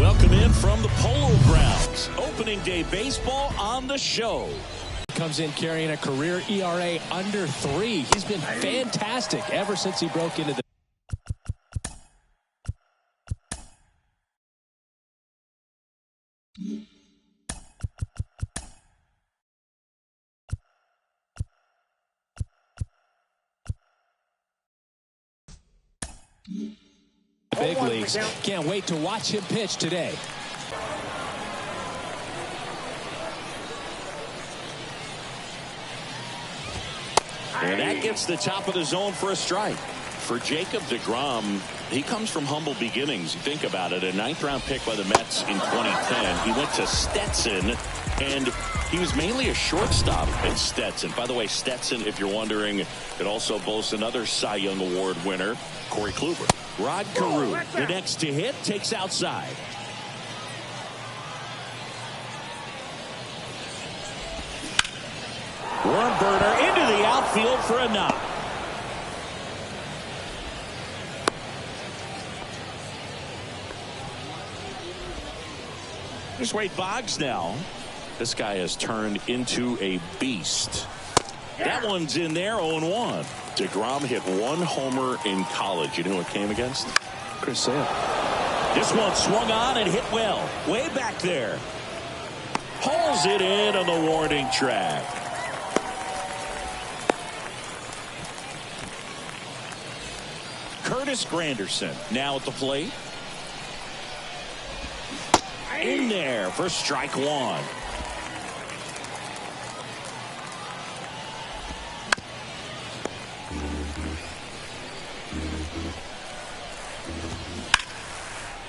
Welcome in from the Polo Grounds. Opening day baseball on the show. Comes in carrying a career ERA under 3. He's been fantastic ever since he broke into the big leagues. Can't wait to watch him pitch today. And that gets the top of the zone for a strike. For Jacob deGrom, he comes from humble beginnings. Think about it. A 9th-round pick by the Mets in 2010. He went to Stetson, and he was mainly a shortstop at Stetson. By the way, Stetson, if you're wondering, it also boasts another Cy Young Award winner, Corey Kluber. Rod Carew, the next to hit, takes outside. Worm burner into the outfield for a knock. Here's Wade Boggs now. This guy has turned into a beast. That one's in there, 0-1. deGrom hit 1 homer in college. You know who it came against? Chris Sale. This one swung on and hit well. Way back there. Pulls it in on the warning track. Curtis Granderson now at the plate. In there for strike 1.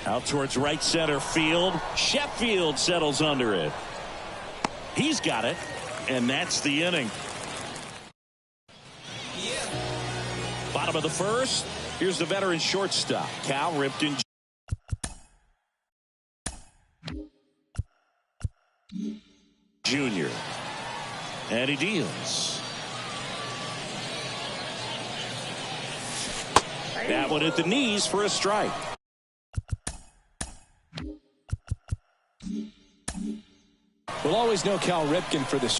Out towards right center field. Sheffield settles under it. He's got it, and that's the inning. Bottom of the first. Here's the veteran shortstop, Cal Ripken Jr. And he deals. That one at the knees for a strike. We'll always know Cal Ripken for this.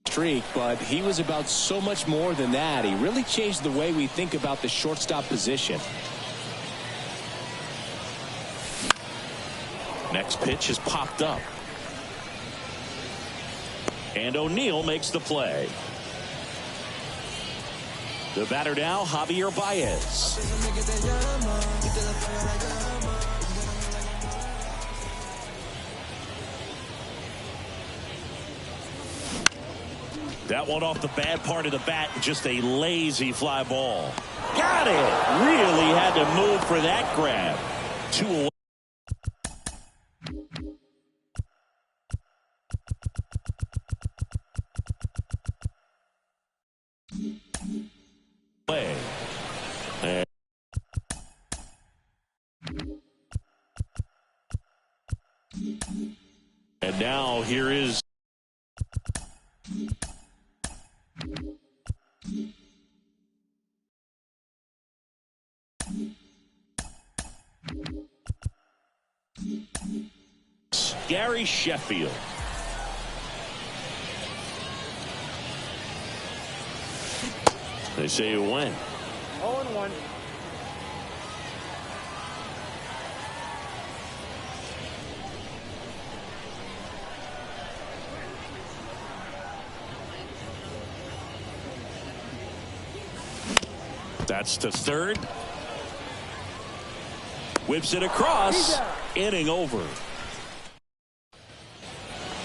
Streak, but he was about so much more than that. He really changed the way we think about the shortstop position. Next pitch is popped up. And O'Neill makes the play. The batter now, Javier Baez. That one off the bad part of the bat, just a lazy fly ball. Got it! Really had to move for that grab. 2 away. And now here is Gary Sheffield. They say you win. 0-1. That's to third. Whips it across. Inning over.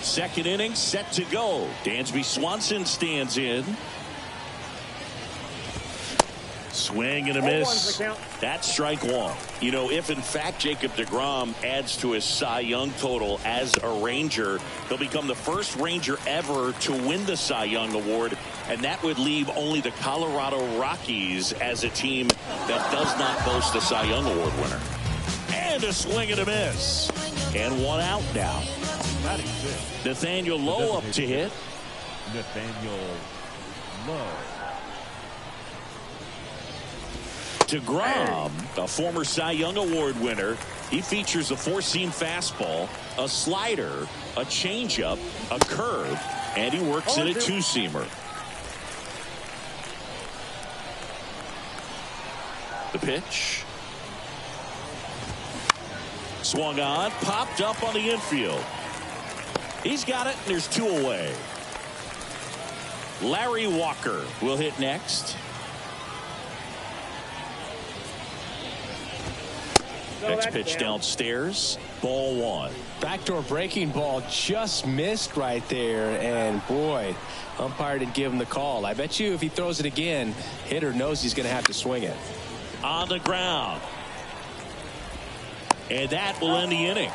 Second inning set to go. Dansby Swanson stands in. Swing and a miss. That's strike 1. You know, if in fact Jacob deGrom adds to his Cy Young total as a Ranger, he'll become the first Ranger ever to win the Cy Young Award, and that would leave only the Colorado Rockies as a team that does not boast a Cy Young Award winner. And a swing and a miss. And one out now. Nathaniel Lowe up to hit. Nathaniel Lowe. DeGrom, a former Cy Young Award winner. He features a four-seam fastball, a slider, a changeup, a curve, and he works in a two-seamer. The pitch. Swung on, popped up on the infield. He's got it, and there's two away. Larry Walker will hit next. Next pitch downstairs. Ball one. Backdoor breaking ball just missed right there. And boy, umpire didn't give him the call. I bet you if he throws it again, hitter knows he's going to have to swing it. On the ground. And that will end the inning.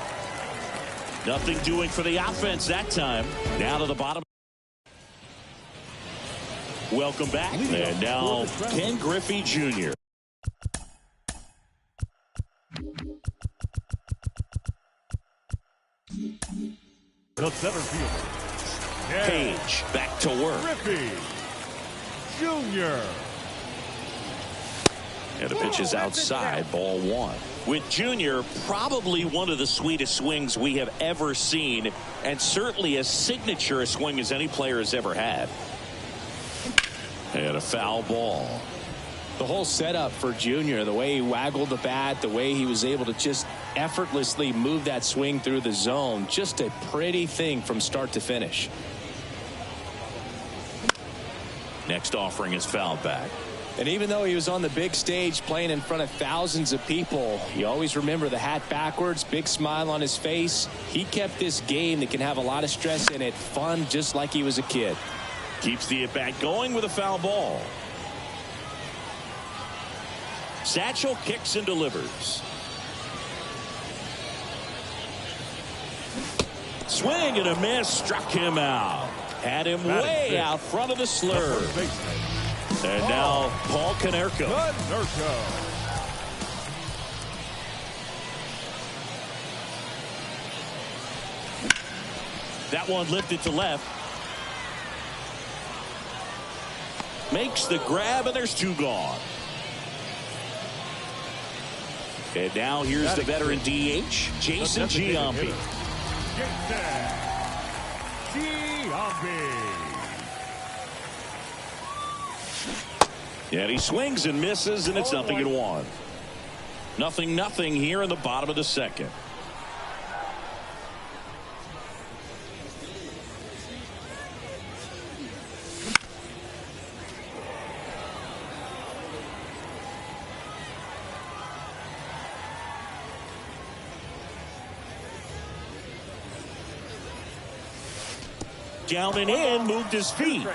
Nothing doing for the offense that time. Now to the bottom. Welcome back. And now Ken Griffey Jr. The center fielder. Page back to work. Griffey Jr. And the pitch is outside. Ball one. With Junior, probably one of the sweetest swings we have ever seen, and certainly as signature a swing as any player has ever had. And a foul ball. The whole setup for Junior, the way he waggled the bat, the way he was able to just effortlessly move that swing through the zone, just a pretty thing from start to finish. Next offering is fouled back. And even though he was on the big stage playing in front of thousands of people, you always remember the hat backwards, big smile on his face. He kept this game that can have a lot of stress in it fun, just like he was a kid. Keeps the at-bat going with a foul ball. Satchel kicks and delivers. Swing and a miss, struck him out. Had him way out front of the slur. And now Paul Konerko. That one lifted to left. Makes the grab, and there's two gone. And now here's the veteran DH, Jason Giambi. And he swings and misses, and it's 0-1. 0-0 here in the bottom of the second. Down and in, moved his feet.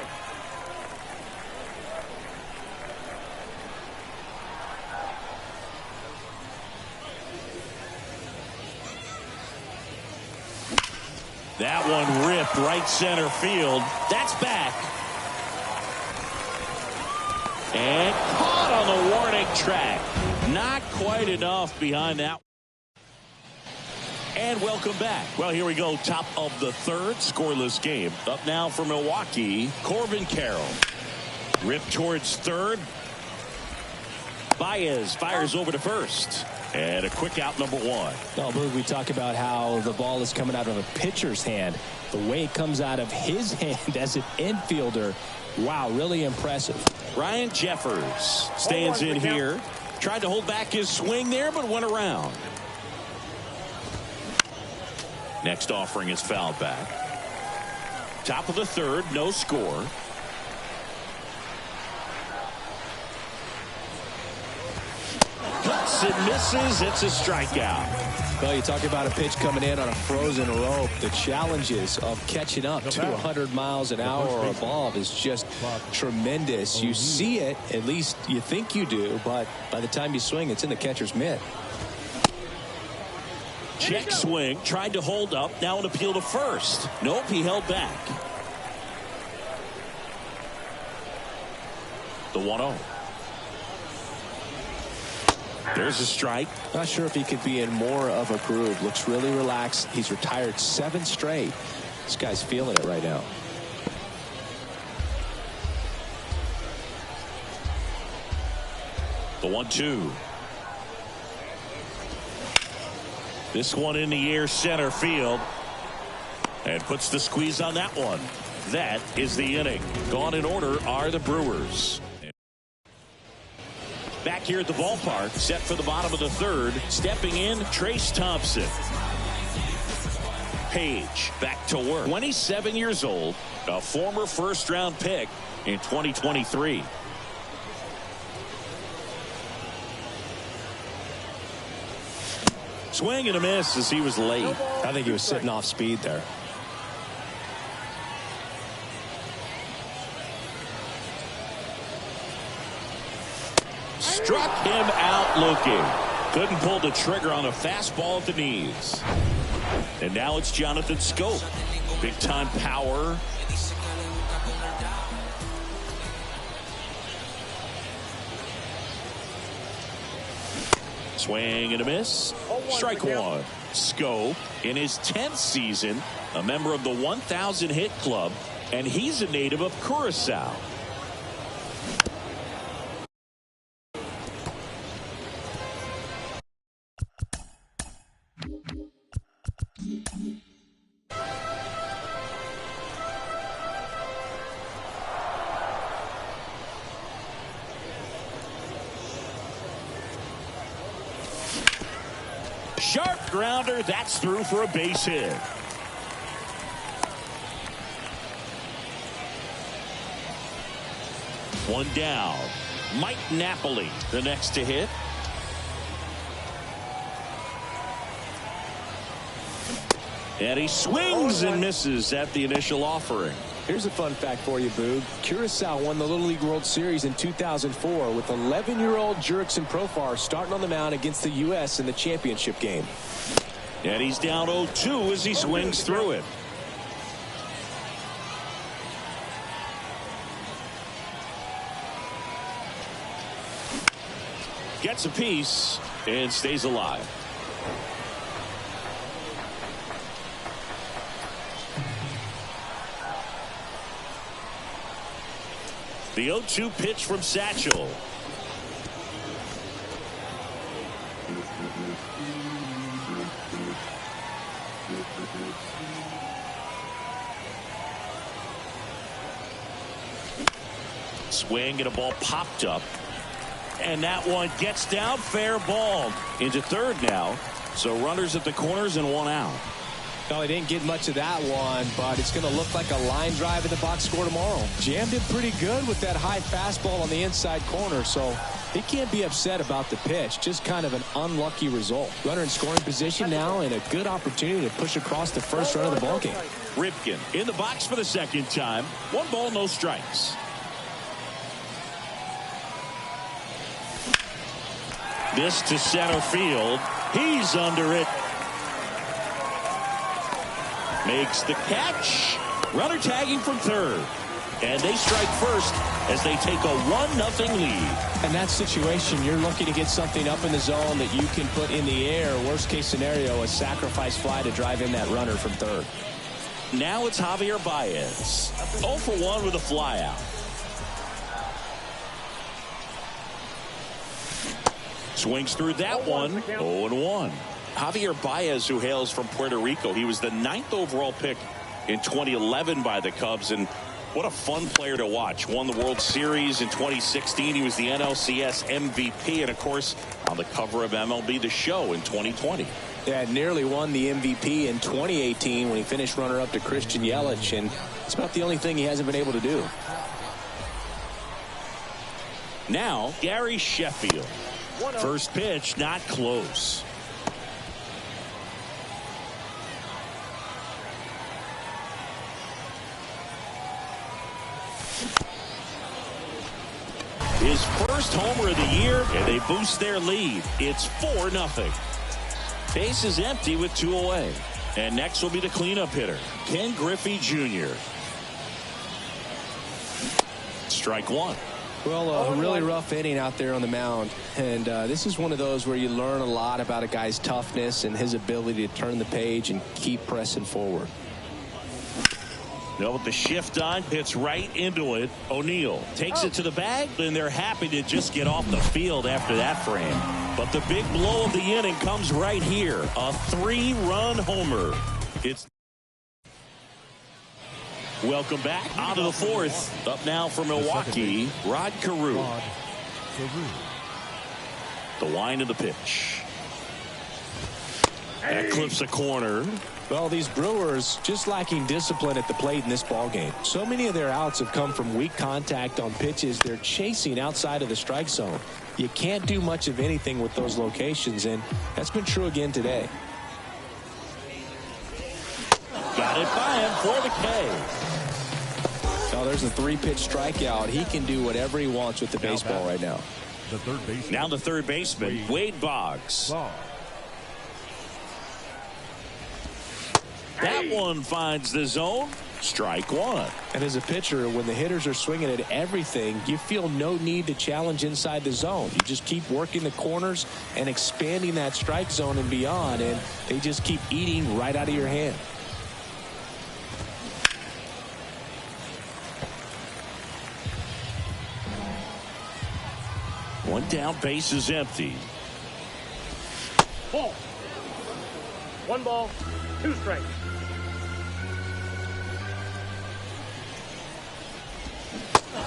That one ripped right center field. That's back. And caught on the warning track. Not quite enough behind that. And welcome back. Well, here we go. Top of the third, scoreless game. Up now for Milwaukee, Corbin Carroll. Ripped towards third. Baez fires over to first. And a quick out, number one. Well, Boog, we talk about how the ball is coming out of a pitcher's hand. The way it comes out of his hand as an infielder, wow, really impressive. Ryan Jeffers stands in here. Tried to hold back his swing there, but went around. Next offering is fouled back. Top of the third, no score. Cuts and misses. It's a strikeout. Well, you talk about a pitch coming in on a frozen rope. The challenges of catching up to 100 miles an hour or above is just tremendous. You see it, at least you think you do, but by the time you swing, it's in the catcher's mitt. Check swing, tried to hold up, now an appeal to first. Nope, he held back. The 1-0. There's a strike. Not sure if he could be in more of a groove. Looks really relaxed. He's retired 7 straight. This guy's feeling it right now. The 1-2. This one in the air center field. And puts the squeeze on that one. That is the inning. Gone in order are the Brewers. Back here at the ballpark, set for the bottom of the third. Stepping in, Trace Thompson. Page back to work. 27 years old, a former first-round pick in 2023. Swing and a miss as he was late. I think he was sitting off speed there. Struck him out looking. Couldn't pull the trigger on a fastball at the knees. And now it's Jonathan Schoop. Big time power. Swing and a miss. Strike one. Schoop in his 10th season, a member of the 1,000 hit club, and he's a native of Curacao. Sharp grounder, that's through for a base hit. One down. Mike Napoli, the next to hit. And he swings and misses at the initial offering. Here's a fun fact for you, Boog. Curacao won the Little League World Series in 2004 with 11-year-old Jurickson Profar starting on the mound against the U.S. in the championship game. And he's down 0-2 as he swings through it. Gets a piece and stays alive. The 0-2 pitch from Satchel. Swing and a ball popped up. And that one gets down, fair ball. Into third now. So runners at the corners and one out. No, he didn't get much of that one, but it's going to look like a line drive in the box score tomorrow. Jammed it pretty good with that high fastball on the inside corner, so he can't be upset about the pitch. Just kind of an unlucky result. Runner in scoring position now and a good opportunity to push across the first run of the ballgame. Ripken in the box for the second time. 1 ball, no strikes. This to center field. He's under it. Makes the catch. Runner tagging from third. And they strike first as they take a 1-0 lead. In that situation, you're looking to get something up in the zone that you can put in the air. Worst case scenario, a sacrifice fly to drive in that runner from third. Now it's Javier Baez. 0 for 1 with a fly out. Swings through that one. 0-1. Javier Baez, who hails from Puerto Rico, he was the 9th overall pick in 2011 by the Cubs, and what a fun player to watch. Won the World Series in 2016. He was the NLCS MVP, and of course on the cover of MLB The Show in 2020. Yeah, nearly won the MVP in 2018 when he finished runner-up to Christian Yelich, and it's about the only thing he hasn't been able to do. Now Gary Sheffield. First pitch, not close. His first homer of the year, and they boost their lead. It's 4-0. Base is empty with 2 away. And next will be the cleanup hitter, Ken Griffey Jr. Strike one. Well, a really rough inning out there on the mound. And this is one of those where you learn a lot about a guy's toughness and his ability to turn the page and keep pressing forward. Now with the shift on, hits right into it. O'Neill takes it to the bag, and they're happy to just get off the field after that frame. But the big blow of the inning comes right here. A 3-run homer. It's welcome back onto the fourth. Up now for Milwaukee, Rod Carew. The wind of the pitch. That clips a corner. Well, these Brewers just lacking discipline at the plate in this ballgame. So many of their outs have come from weak contact on pitches they're chasing outside of the strike zone. You can't do much of anything with those locations, and that's been true again today. Got it by him for the K. Oh, there's a 3-pitch strikeout. He can do whatever he wants with the baseball right now. The third baseman. Now the third baseman, Wade Boggs. That one finds the zone. Strike one. And as a pitcher, when the hitters are swinging at everything, you feel no need to challenge inside the zone. You just keep working the corners and expanding that strike zone and beyond, and they just keep eating right out of your hand. One down, base is empty. Ball. 1 ball, 2 strikes.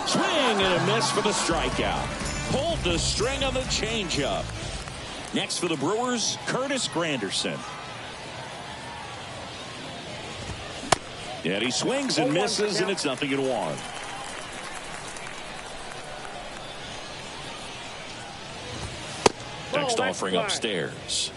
Swing and a miss for the strikeout. Pulled the string on the changeup. Next for the Brewers, Curtis Granderson. And he swings and misses, and it's 0-1. Next offering upstairs.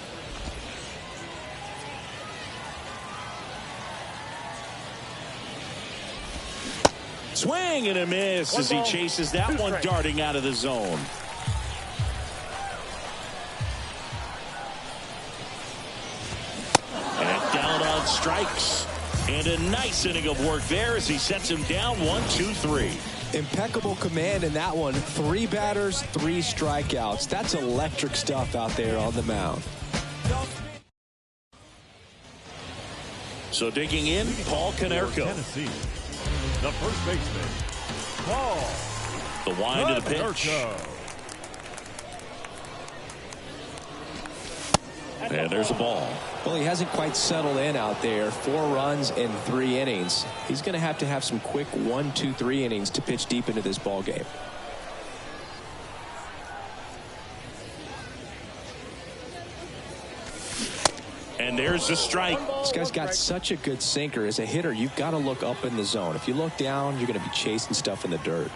Swing and a miss as he chases that one darting out of the zone. And down on strikes. And a nice inning of work there as he sets him down 1-2-3. Impeccable command in that one. 3 batters, 3 strikeouts. That's electric stuff out there on the mound. So digging in, Paul Konerko. Tennessee. The first baseman, Paul. The wind of the pitch. And there's a ball. Well, he hasn't quite settled in out there. 4 runs in 3 innings. He's going to have some quick 1, 2, 3 innings to pitch deep into this ball game. And there's the strike. This guy's got such a good sinker. As a hitter, you've got to look up in the zone. If you look down, you're going to be chasing stuff in the dirt.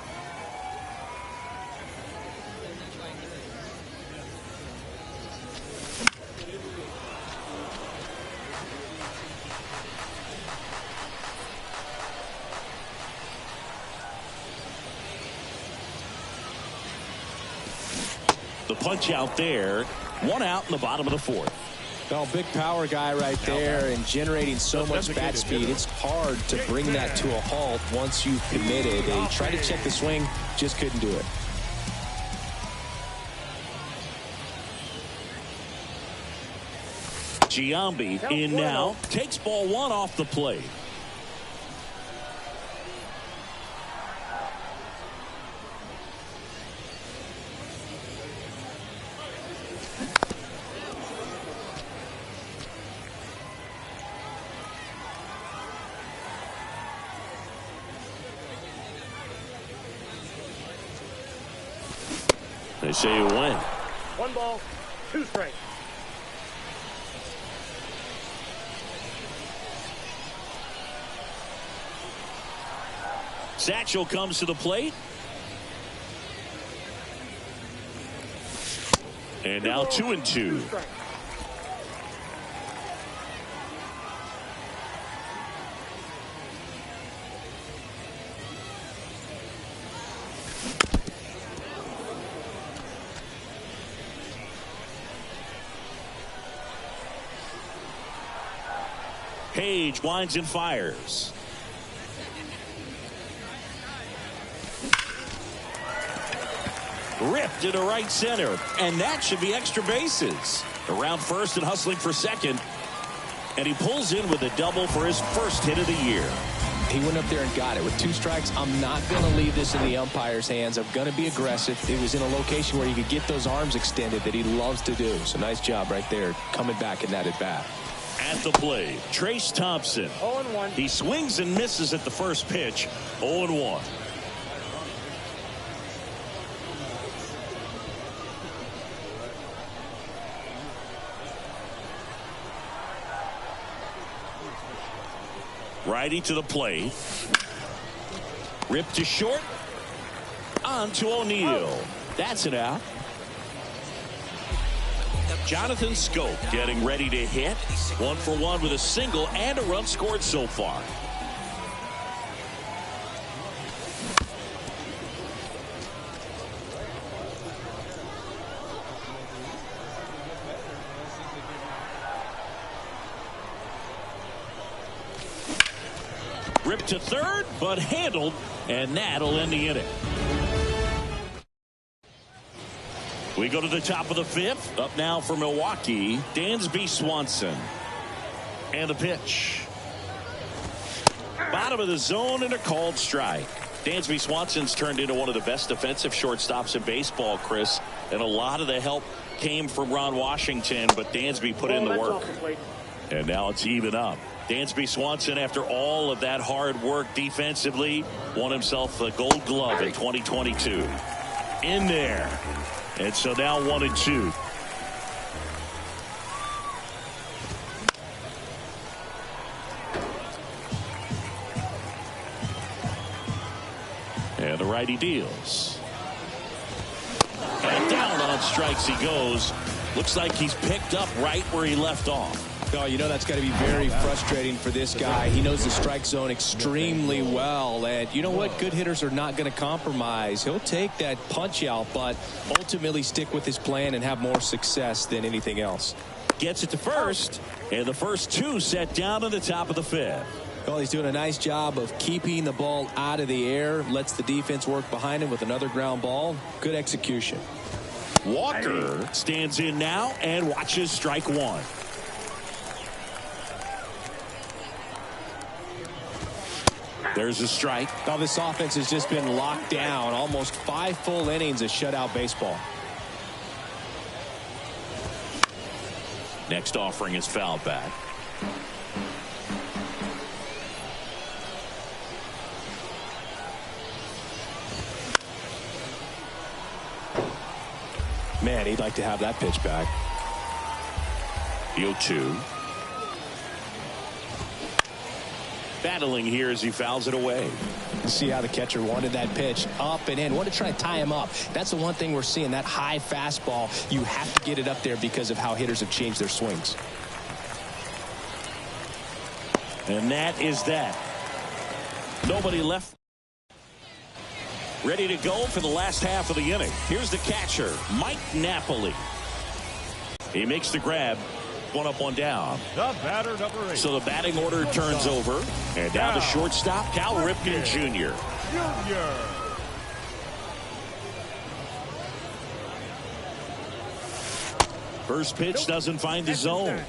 The punch out there. 1 out in the bottom of the 4th. Well, big power guy right there and generating so much bat speed. It's hard to bring that to a halt once you've committed. They tried to check the swing, just couldn't do it. Giambi in now. Takes ball 1 off the plate. They say you win. 1 ball, 2 strikes. Satchel comes to the plate. And now 2-2. Page winds and fires. ripped into right center, and that should be extra bases. Around first and hustling for second, and he pulls in with a double for his first hit of the year. He went up there and got it. With 2 strikes, I'm not going to leave this in the umpire's hands. I'm going to be aggressive. It was in a location where you could get those arms extended that he loves to do. So nice job right there coming back in that at-bat. At the plate, Trace Thompson. 0-1. He swings and misses at the first pitch. 0-1. Righty to the plate. Ripped to short. On to O'Neill. That's it out. Jonathan Scope getting ready to hit. 1 for 1 with a single and a run scored so far. Ripped to third, but handled, and that'll end the inning. We go to the top of the 5th. Up now for Milwaukee, Dansby Swanson. And the pitch. Bottom of the zone and a called strike. Dansby Swanson's turned into one of the best defensive shortstops in baseball, Chris. And a lot of the help came from Ron Washington, but Dansby put in the work. And now it's even up. Dansby Swanson, after all of that hard work defensively, won himself the Gold Glove in 2022. In there. And so now 1-2. And the righty deals. And down on strikes he goes. Looks like he's picked up right where he left off. Oh, you know that's got to be very frustrating for this guy. He knows the strike zone extremely well. And you know what? Good hitters are not going to compromise. He'll take that punch out, but ultimately stick with his plan and have more success than anything else. Gets it to first. And the first 2 set down on the top of the 5th. Well, he's doing a nice job of keeping the ball out of the air. Lets the defense work behind him with another ground ball. Good execution. Walker stands in now and watches strike 1. There's a strike. Now this offense has just been locked down. Almost 5 full innings of shutout baseball. Next offering is fouled back. Man, he'd like to have that pitch back. 0-2. Battling here as he fouls it away. See how the catcher wanted that pitch up and in. Wanted to try to tie him up. That's the one thing we're seeing. That high fastball, you have to get it up there because of how hitters have changed their swings. And that is that. Nobody left. Ready to go for the last half of the inning. Here's the catcher, Mike Napoli. He makes the grab. 1 up, 1 down. The batter, number 8. So the batting order turns over. And down to shortstop, Cal Ripken Jr. First pitch doesn't find the zone.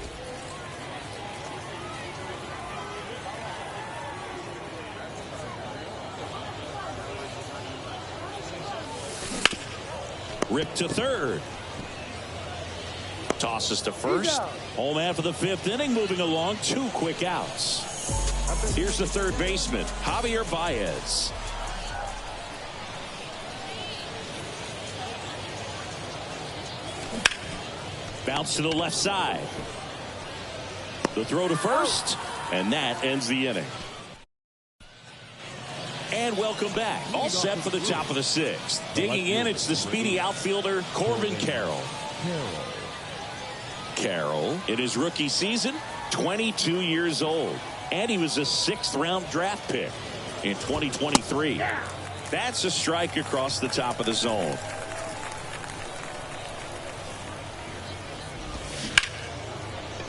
Ripped to third. Tosses to first. Home after the 5th inning, moving along. 2 quick outs. Here's the third baseman, Javier Baez. Bounce to the left side. The throw to first, and that ends the inning. And welcome back. All set for the top of the 6th. Digging in, it's the speedy outfielder, Corbin Carroll. Carroll, in his rookie season, 22 years old. And he was a 6th-round draft pick in 2023. That's a strike across the top of the zone.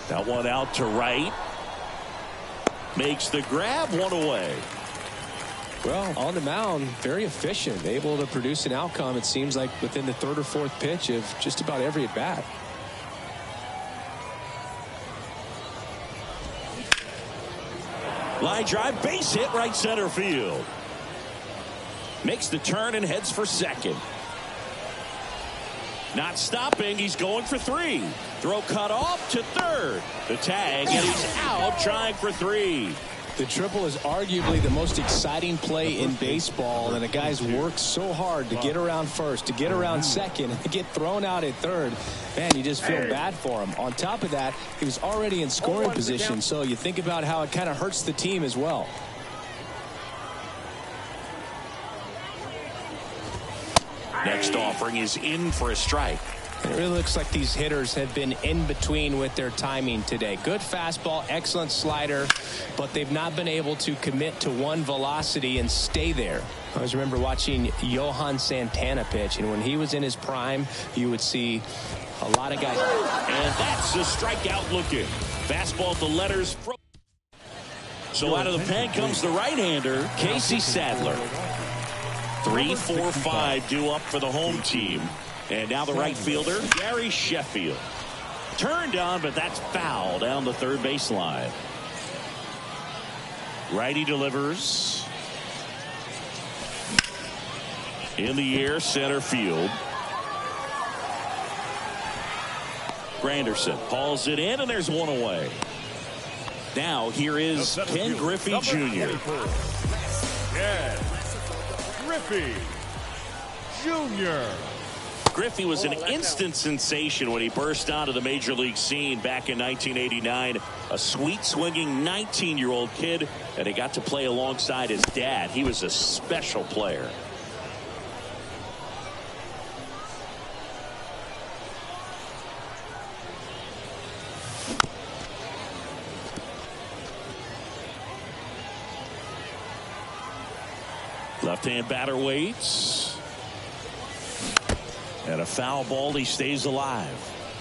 That one out to right. Makes the grab, 1 away. Well, on the mound, very efficient, able to produce an outcome, it seems like, within the third or fourth pitch of just about every at-bat. Line drive, base hit, right center field. Makes the turn and heads for second. Not stopping, he's going for 3. Throw cut off to third. The tag, and he's out trying for 3. The triple is arguably the most exciting play in baseball, and the guys work so hard to get around first, to get around second, and to get thrown out at third. Man, you just feel bad for him. On top of that, he was already in scoring position, so you think about how it kind of hurts the team as well. Next offering is in for a strike. It really looks like these hitters have been in between with their timing today. Good fastball, excellent slider, but they've not been able to commit to one velocity and stay there. I always remember watching Johan Santana pitch, and when he was in his prime, you would see a lot of guys. And that's the strikeout looking. Fastball to letters. So out of the pen comes the right-hander, Casey Sadler. 3, 4, 5 due up for the home team. And now the right fielder, Gary Sheffield. Turned on, but that's foul down the third baseline. Righty delivers. In the air, center field. Granderson hauls it in, and there's one away. Now here is Ken Griffey Jr. Ken Griffey Jr. Griffey was an instant sensation when he burst onto the major league scene back in 1989. A sweet swinging 19-year-old kid, and he got to play alongside his dad. He was a special player. Left-hand batter waits. And a foul ball, he stays alive.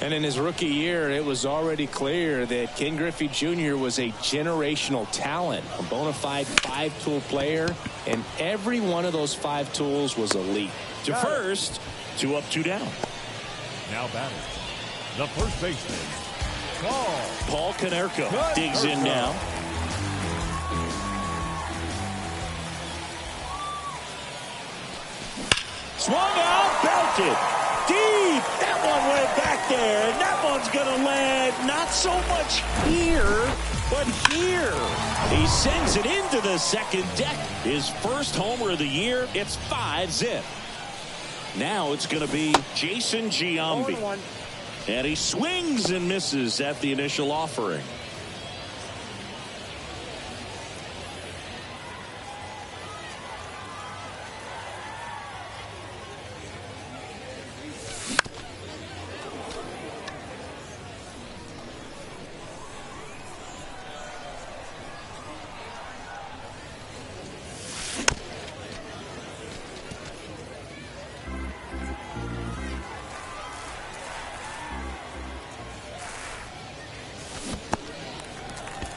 And in his rookie year, it was already clear that Ken Griffey Jr. was a generational talent, a bona fide 5-tool player, and every one of those 5 tools was elite. To first, 2 up, 2 down. Now batting, the first baseman, Paul Konerko digs in now. Swung out, belted. Deep. That one went back there. And that one's going to land not so much here, but here. He sends it into the second deck. His first homer of the year. It's 5-zip. Now it's going to be Jason Giambi. And he swings and misses at the initial offering.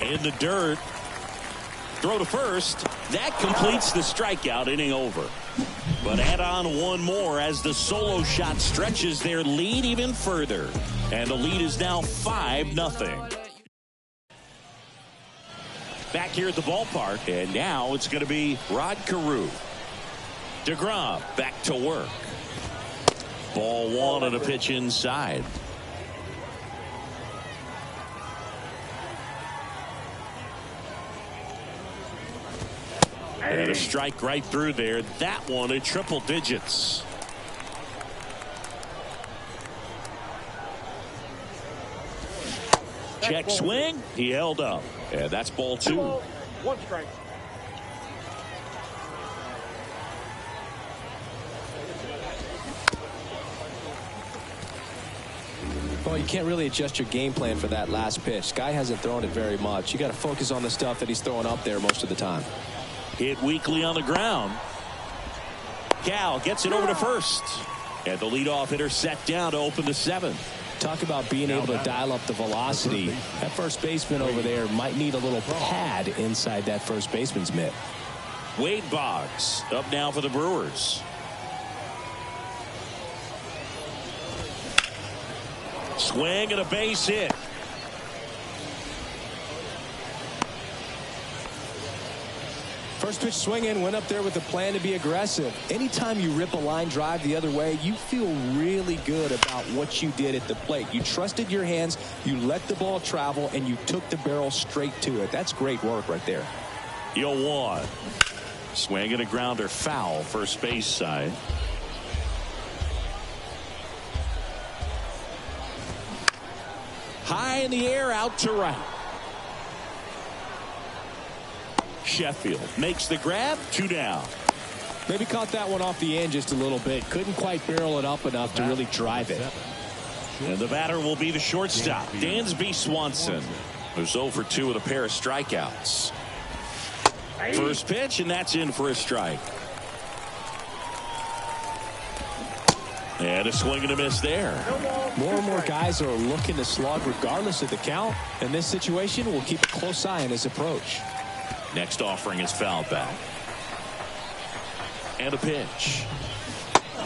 In the dirt. Throw to first. That completes the strikeout, inning over. But add on one more as the solo shot stretches their lead even further. And the lead is now 5-0. Back here at the ballpark, and now it's going to be Rod Carew. DeGrom back to work. Ball 1 on a pitch inside. And a strike right through there. That one in triple digits. Check swing. He held up. And that's ball 2. 1 strike. Well, you can't really adjust your game plan for that last pitch. Guy hasn't thrown it very much. You got to focus on the stuff that he's throwing up there most of the time. Hit weakly on the ground. Cal gets it over to first. And the leadoff hitter set down to open the 7th. Talk about being able to dial up the velocity. That first baseman over there might need a little pad inside that first baseman's mitt. Wade Boggs up now for the Brewers. Swing and a base hit. First pitch swinging, went up there with a plan to be aggressive. Anytime you rip a line drive the other way, you feel really good about what you did at the plate. You trusted your hands, you let the ball travel, and you took the barrel straight to it. That's great work right there. 0-1. Swing and a grounder foul, first base side. High in the air, out to right. Sheffield makes the grab, 2 down. Maybe caught that one off the end just a little bit. Couldn't quite barrel it up enough to really drive it. And the batter will be the shortstop, Dansby Swanson, who's 0 for 2 with a pair of strikeouts. First pitch, and that's in for a strike. And a swing and a miss there. More and more guys are looking to slog regardless of the count. In this situation, we'll keep a close eye on his approach. Next offering is fouled back. And a pitch.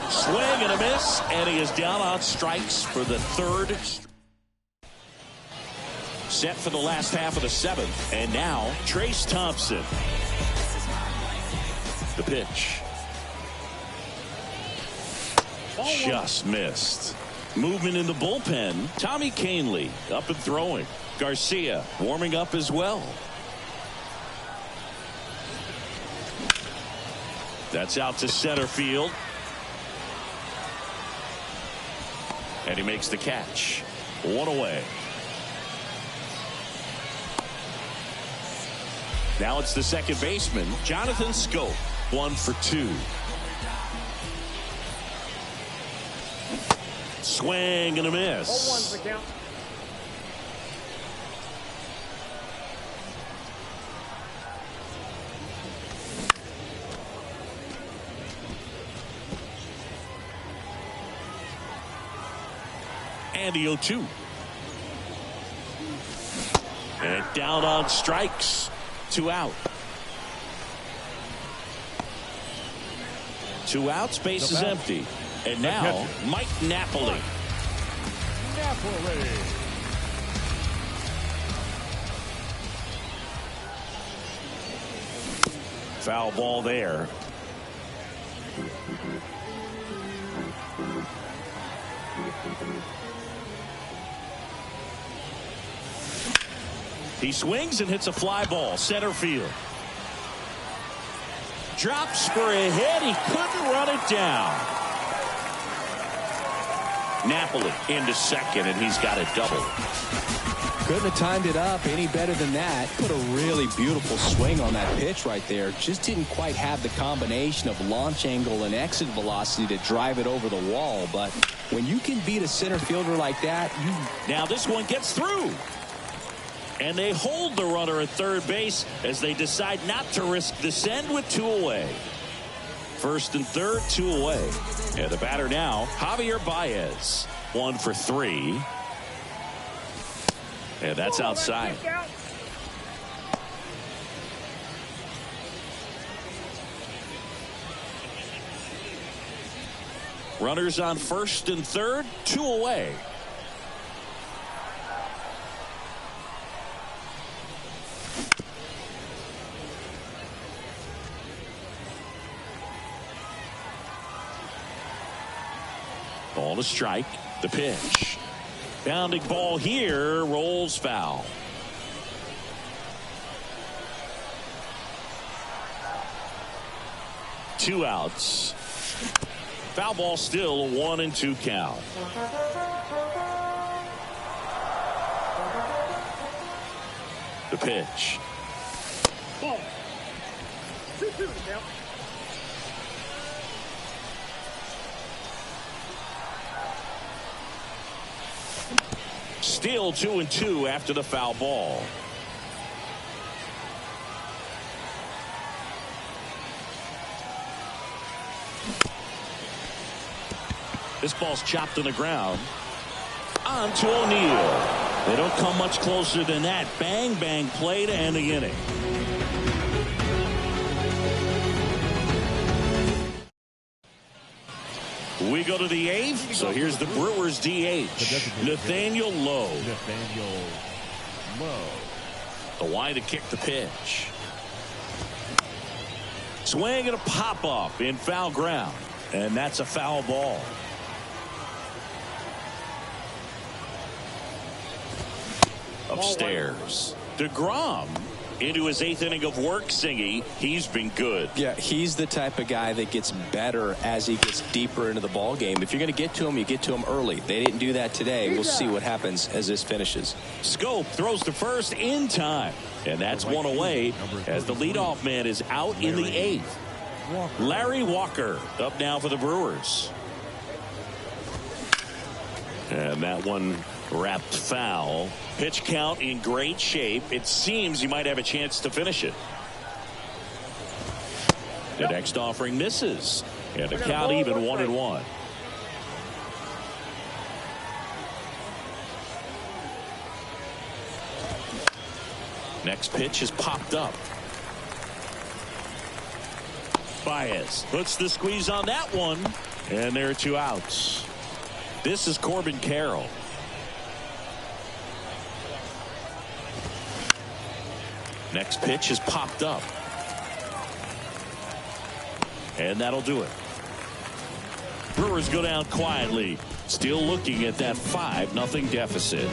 Swing and a miss, and he is down on strikes for the third. Set for the last half of the 7th. And now, Trace Thompson. The pitch. Just missed. Movement in the bullpen. Tommy Kahnle up and throwing. Garcia warming up as well. That's out to center field. And he makes the catch. 1 away. Now it's the second baseman, Jonathan Schoop. 1 for 2. Swing and a miss. 0-1's the count. And the 0-2. And down on strikes. 2 out. 2 outs, base is empty. And now, Mike Napoli. Foul ball there. He swings and hits a fly ball, center field. Drops for a hit. He couldn't run it down. Napoli into second, and he's got a double. Couldn't have timed it up any better than that. Put a really beautiful swing on that pitch right there. Just didn't quite have the combination of launch angle and exit velocity to drive it over the wall. But when you can beat a center fielder like that, Now this one gets through. And they hold the runner at third base as they decide not to risk the send with 2 away. First and third, 2 away. And the batter now, Javier Baez. 1 for 3. And that's outside. Runners on first and third, 2 away. Ball to strike. The pitch. Bounding ball here. Rolls foul. Two outs. Foul ball still, a 1-2 count. The pitch. Ball. 2-2 now. Still 2-2 after the foul ball. This ball's chopped on the ground. On to O'Neill. They don't come much closer than that. Bang, bang play to end the inning. We go to the 8th. So here's the Brewers DH, Nathaniel Lowe. The wide to kick the pitch. Swing and a pop up in foul ground. And that's a foul ball. Upstairs. DeGrom into his 8th inning of work, Singy. He's been good. Yeah, he's the type of guy that gets better as he gets deeper into the ball game. If you're going to get to him, you get to him early. They didn't do that today. We'll see what happens as this finishes. Scope throws to first in time. And that's one away as the leadoff man is out in the 8th. Larry Walker up now for the Brewers. And that one wrapped foul. Pitch count in great shape. It seems you might have a chance to finish it. The next offering misses. And the count even 1-1. Next pitch is popped up. Baez puts the squeeze on that one. And there are 2 outs. This is Corbin Carroll. Next pitch is popped up. And that'll do it. Brewers go down quietly. Still looking at that 5-0 deficit.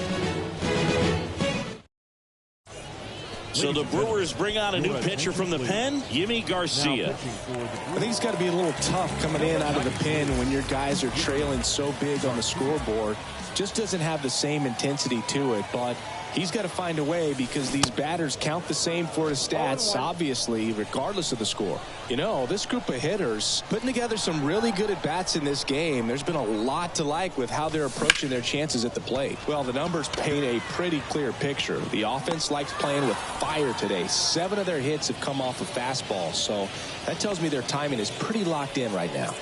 So the Brewers bring on a new pitcher from the pen, Yimi Garcia. I think it's got to be a little tough coming in out of the pen when your guys are trailing so big on the scoreboard. Just doesn't have the same intensity to it, but he's got to find a way because these batters count the same for his stats, obviously, regardless of the score. You know, this group of hitters putting together some really good at-bats in this game. There's been a lot to like with how they're approaching their chances at the plate. Well, the numbers paint a pretty clear picture. The offense likes playing with fire today. 7 of their hits have come off of fastballs, so that tells me their timing is pretty locked in right now.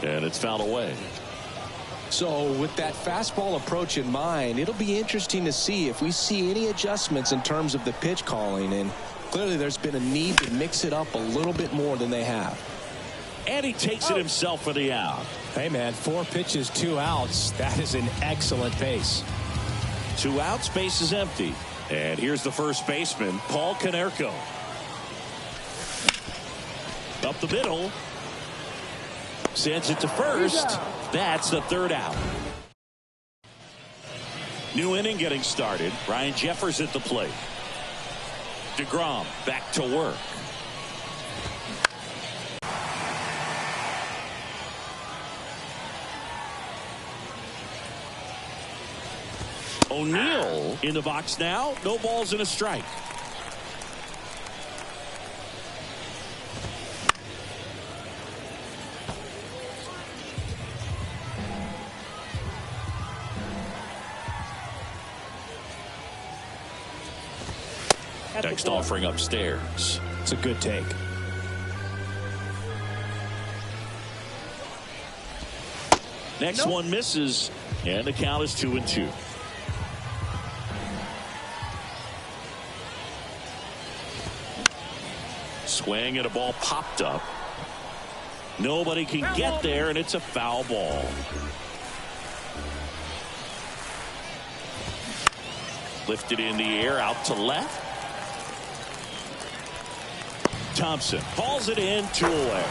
And it's fouled away. So with that fastball approach in mind, it'll be interesting to see if we see any adjustments in terms of the pitch calling. And clearly there's been a need to mix it up a little bit more than they have. And he takes it himself for the out. Hey, man, 4 pitches, 2 outs. That is an excellent pace. 2 outs, base is empty. And here's the first baseman, Paul Konerko. Up the middle. Sends it to first. That's the 3rd out. New inning getting started. Ryan Jeffers at the plate. DeGrom back to work. O'Neill in the box now. No balls and a strike. Next offering upstairs. It's a good take. Next one misses, and the count is 2-2. Swing and a ball popped up. Nobody can get there, and it's a foul ball. Lifted in the air out to left. Thompson hauls it in, 2 away.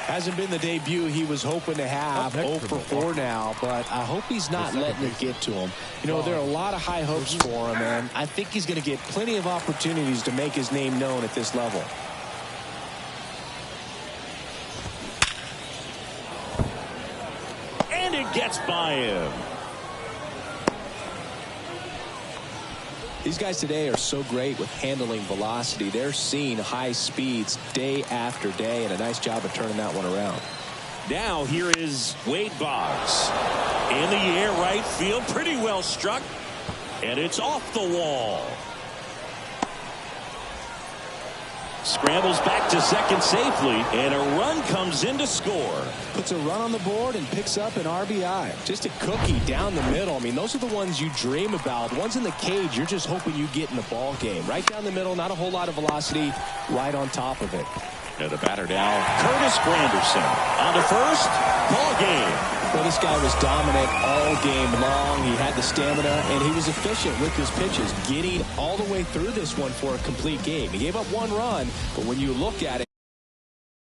Hasn't been the debut he was hoping to have. 0 for 4 now, but I hope he's not letting it get to him. You know, there are a lot of high hopes for him, and I think he's going to get plenty of opportunities to make his name known at this level. And it gets by him. These guys today are so great with handling velocity. They're seeing high speeds day after day, and a nice job of turning that one around. Now here is Wade Boggs. In the air, right field, pretty well struck. And it's off the wall. Scrambles back to second safely, and a run comes in to score. Puts a run on the board and picks up an RBI. Just a cookie down the middle. I mean, those are the ones you dream about. The ones in the cage, you're just hoping you get in the ball game. Right down the middle, not a whole lot of velocity, right on top of it. And the batter now, Curtis Granderson. On to first, ball game. Well, this guy was dominant all game long. He had the stamina, and he was efficient with his pitches, getting all the way through this one for a complete game. He gave up one run, but when you look at it,